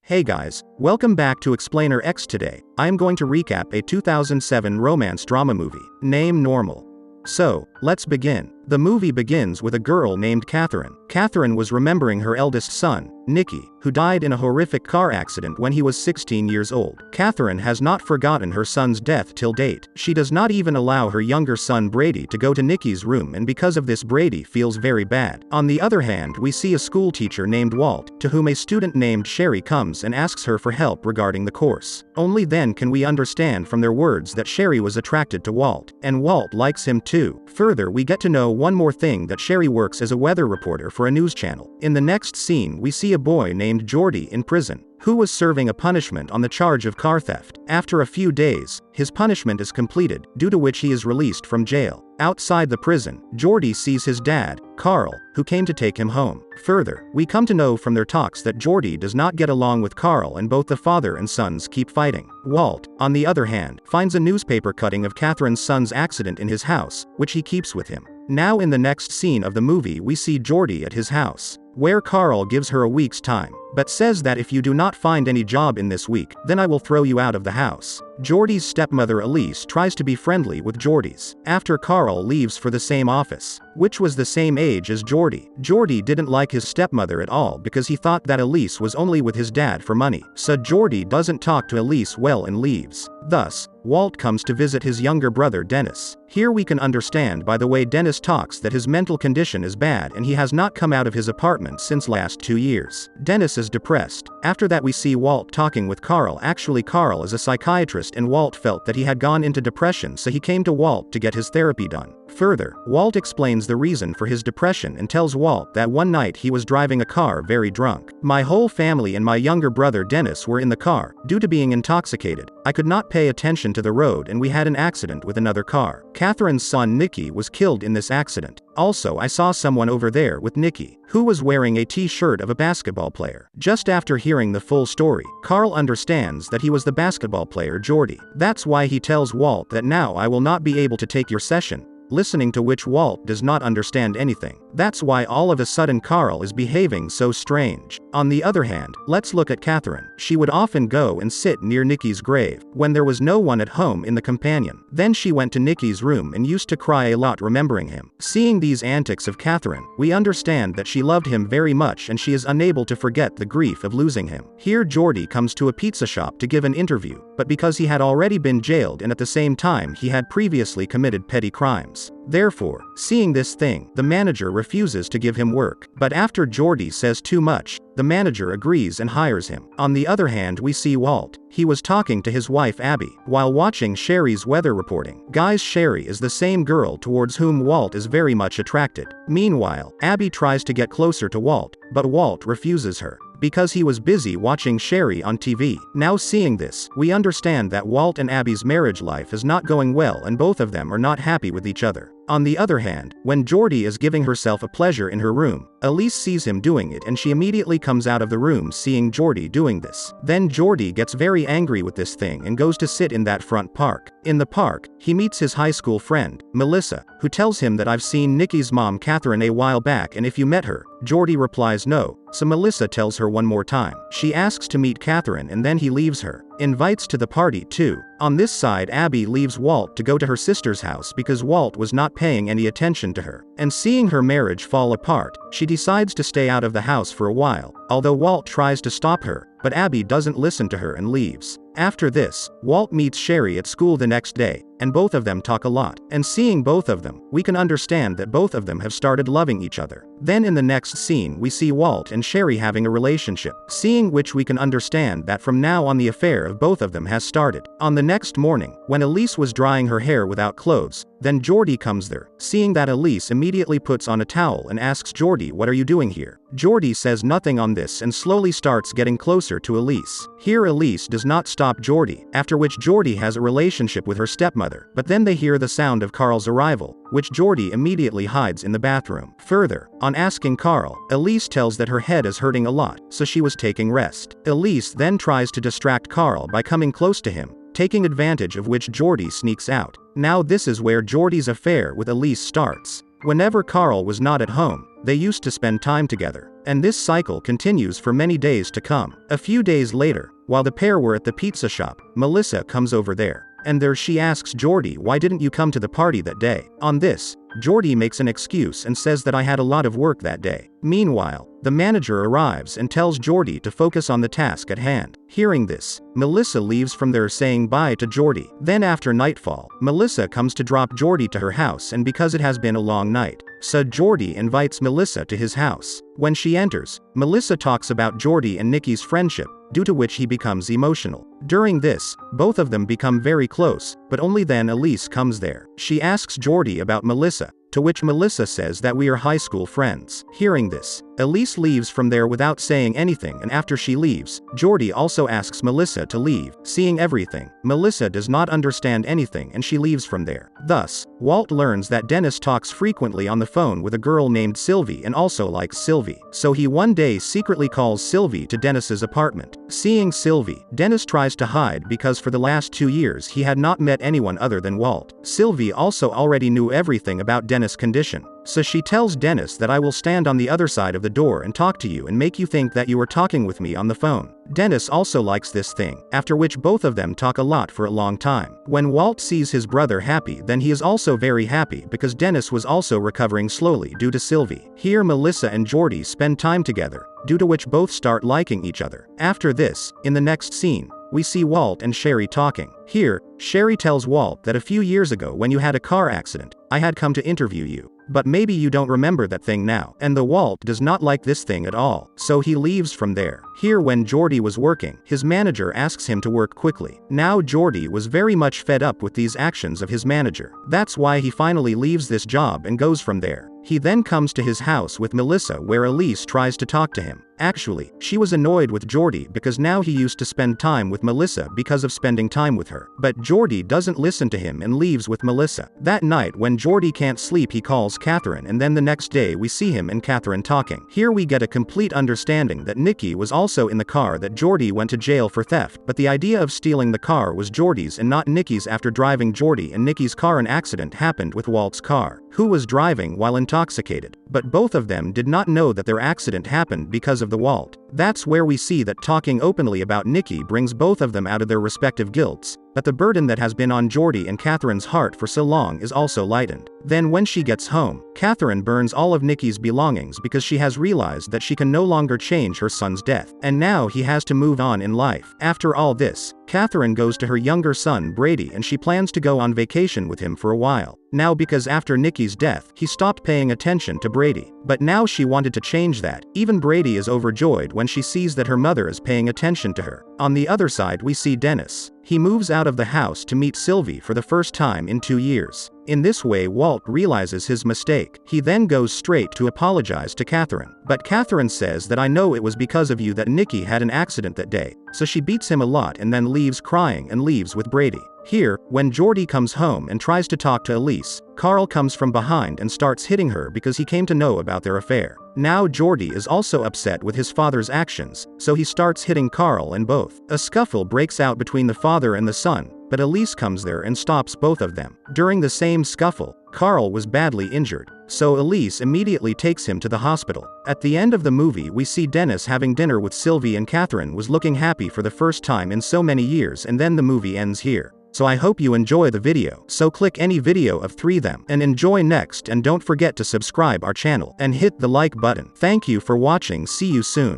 Hey guys, welcome back to Explainer X. Today, I am going to recap a 2007 romance drama movie, named Normal. So, let's begin. The movie begins with a girl named Catherine. Catherine was remembering her eldest son, Nicky, who died in a horrific car accident when he was 16 years old. Catherine has not forgotten her son's death till date. She does not even allow her younger son Brady to go to Nicky's room, and because of this Brady feels very bad. On the other hand, we see a school teacher named Walt, to whom a student named Sherry comes and asks her for help regarding the course. Only then can we understand from their words that Sherry was attracted to Walt, and Walt likes him too. Further, we get to know one more thing, that Sherry works as a weather reporter for a news channel. In the next scene, we see a boy named Jordy in prison, who was serving a punishment on the charge of car theft. After a few days, his punishment is completed, due to which he is released from jail. Outside the prison, Jordy sees his dad, Carl, who came to take him home. Further, we come to know from their talks that Jordy does not get along with Carl, and both the father and sons keep fighting. Walt, on the other hand, finds a newspaper cutting of Catherine's son's accident in his house, which he keeps with him. Now in the next scene of the movie, we see Jordy at his house, where Carl gives her a week's time, but says that if you do not find any job in this week, then I will throw you out of the house. Jordy's stepmother Elise tries to be friendly with Jordy's, after Carl leaves for the same office, which was the same age as Jordy. Jordy didn't like his stepmother at all because he thought that Elise was only with his dad for money, so Jordy doesn't talk to Elise well and leaves. Thus, Walt comes to visit his younger brother Dennis. Here we can understand by the way Dennis talks that his mental condition is bad and he has not come out of his apartment since last 2 years. Dennis is depressed. After that we see Walt talking with Carl. Actually, Carl is a psychiatrist and Walt felt that he had gone into depression, so he came to Walt to get his therapy done. Further, Walt explains the reason for his depression and tells Walt that one night he was driving a car very drunk. My whole family and my younger brother Dennis were in the car. Due to being intoxicated, I could not pay attention to the road and we had an accident with another car. Catherine's son Nicky was killed in this accident. Also, I saw someone over there with Nicky, who was wearing a t-shirt of a basketball player. Just after hearing the full story, Carl understands that he was the basketball player Jordy. That's why he tells Walt that now I will not be able to take your session, listening to which Walt does not understand anything. That's why all of a sudden Carl is behaving so strange. On the other hand, let's look at Catherine. She would often go and sit near Nicky's grave, when there was no one at home in the companion. Then she went to Nicky's room and used to cry a lot remembering him. Seeing these antics of Catherine, we understand that she loved him very much and she is unable to forget the grief of losing him. Here Jordy comes to a pizza shop to give an interview, but because he had already been jailed and at the same time he had previously committed petty crimes. Therefore, seeing this thing, the manager refuses to give him work. But after Jordy says too much, the manager agrees and hires him. On the other hand, we see Walt. He was talking to his wife Abby, while watching Sherry's weather reporting. Guys, Sherry is the same girl towards whom Walt is very much attracted. Meanwhile, Abby tries to get closer to Walt, but Walt refuses her, because he was busy watching Sherry on TV. Now seeing this, we understand that Walt and Abby's marriage life is not going well and both of them are not happy with each other. On the other hand, when Jordy is giving herself a pleasure in her room, Elise sees him doing it and she immediately comes out of the room seeing Jordy doing this. Then Jordy gets very angry with this thing and goes to sit in that front park. In the park, he meets his high school friend, Melissa, who tells him that I've seen Nicky's mom Catherine a while back and if you met her. Jordy replies no, so Melissa tells her one more time. She asks to meet Catherine and then he leaves her. Invites to the party too. On this side, Abby leaves Walt to go to her sister's house because Walt was not paying any attention to her. And seeing her marriage fall apart, she decides to stay out of the house for a while, although Walt tries to stop her, but Abby doesn't listen to her and leaves. After this, Walt meets Sherry at school the next day, and both of them talk a lot. And seeing both of them, we can understand that both of them have started loving each other. Then in the next scene we see Walt and Sherry having a relationship, seeing which we can understand that from now on the affair of both of them has started. On the next morning, when Elise was drying her hair without clothes, then Jordy comes there. Seeing that, Elise immediately puts on a towel and asks Jordy, what are you doing here? Jordy says nothing on this and slowly starts getting closer to Elise. Here Elise does not stop Jordy, after which Jordy has a relationship with her stepmother, but then they hear the sound of Carl's arrival, which Jordy immediately hides in the bathroom. Further, on asking Carl, Elise tells that her head is hurting a lot, so she was taking rest. Elise then tries to distract Carl by coming close to him, taking advantage of which Jordy sneaks out. Now this is where Jordy's affair with Elise starts. Whenever Carl was not at home, they used to spend time together. and this cycle continues for many days to come. A few days later, while the pair were at the pizza shop, Melissa comes over there. And there she asks Jordy, why didn't you come to the party that day? On this, Jordy makes an excuse and says that I had a lot of work that day. Meanwhile, the manager arrives and tells Jordy to focus on the task at hand. Hearing this, Melissa leaves from there saying bye to Jordy. Then after nightfall, Melissa comes to drop Jordy to her house, and because it has been a long night, so Jordy invites Melissa to his house. When she enters, Melissa talks about Jordy and Nikki's friendship, due to which he becomes emotional. During this, both of them become very close, but only then Elise comes there. She asks Jordy about Melissa, to which Melissa says that we are high school friends. Hearing this, Elise leaves from there without saying anything, and after she leaves, Jordy also asks Melissa to leave. Seeing everything, Melissa does not understand anything and she leaves from there. Thus, Walt learns that Dennis talks frequently on the phone with a girl named Sylvie and also likes Sylvie. So he one day secretly calls Sylvie to Dennis's apartment. Seeing Sylvie, Dennis tries to hide because for the last 2 years he had not met anyone other than Walt. Sylvie also already knew everything about Dennis' condition. So she tells Dennis that I will stand on the other side of the door and talk to you and make you think that you are talking with me on the phone. Dennis also likes this thing, after which both of them talk a lot for a long time. When Walt sees his brother happy, then he is also very happy because Dennis was also recovering slowly due to Sylvie. Here Melissa and Jordy spend time together, due to which both start liking each other. After this, in the next scene, we see Walt and Sherry talking. Here, Sherry tells Walt that a few years ago when you had a car accident, I had come to interview you. But maybe you don't remember that thing now. And the Walt does not like this thing at all, so he leaves from there. Here when Jordy was working, his manager asks him to work quickly. Now Jordy was very much fed up with these actions of his manager. That's why he finally leaves this job and goes from there. He then comes to his house with Melissa where Elise tries to talk to him. Actually, she was annoyed with Jordy because now he used to spend time with Melissa because of spending time with her. But Jordy doesn't listen to him and leaves with Melissa. That night when Jordy can't sleep he calls Catherine, and then the next day we see him and Catherine talking. Here we get a complete understanding that Nikki was also in the car that Jordy went to jail for theft, but the idea of stealing the car was Jordy's and not Nikki's. After driving Jordy and Nikki's car, an accident happened with Walt's car, who was driving while intoxicated, but both of them did not know that their accident happened because of the Walt. That's where we see that talking openly about Nikki brings both of them out of their respective guilts, but the burden that has been on Jordy and Catherine's heart for so long is also lightened. Then when she gets home, Catherine burns all of Nikki's belongings because she has realized that she can no longer change her son's death, and now he has to move on in life. After all this, Catherine goes to her younger son Brady and she plans to go on vacation with him for a while. Now because after Nikki's death, he stopped paying attention to Brady, but now she wanted to change that. Even Brady is overjoyed when she sees that her mother is paying attention to her. On the other side we see Dennis. He moves out of the house to meet Sylvie for the first time in 2 years. In this way Walt realizes his mistake. He then goes straight to apologize to Catherine. But Catherine says that I know it was because of you that Nikki had an accident that day. So she beats him a lot and then leaves crying and leaves with Brady. Here, when Jordy comes home and tries to talk to Elise, Carl comes from behind and starts hitting her because he came to know about their affair. Now Jordy is also upset with his father's actions, so he starts hitting Carl and both. A scuffle breaks out between the father and the son, but Elise comes there and stops both of them. During the same scuffle, Carl was badly injured, so Elise immediately takes him to the hospital. At the end of the movie we see Dennis having dinner with Sylvie and Catherine was looking happy for the first time in so many years, and then the movie ends here. So I hope you enjoy the video. So click any video of 3 them and enjoy next, and don't forget to subscribe our channel and hit the like button. Thank you for watching. See you soon.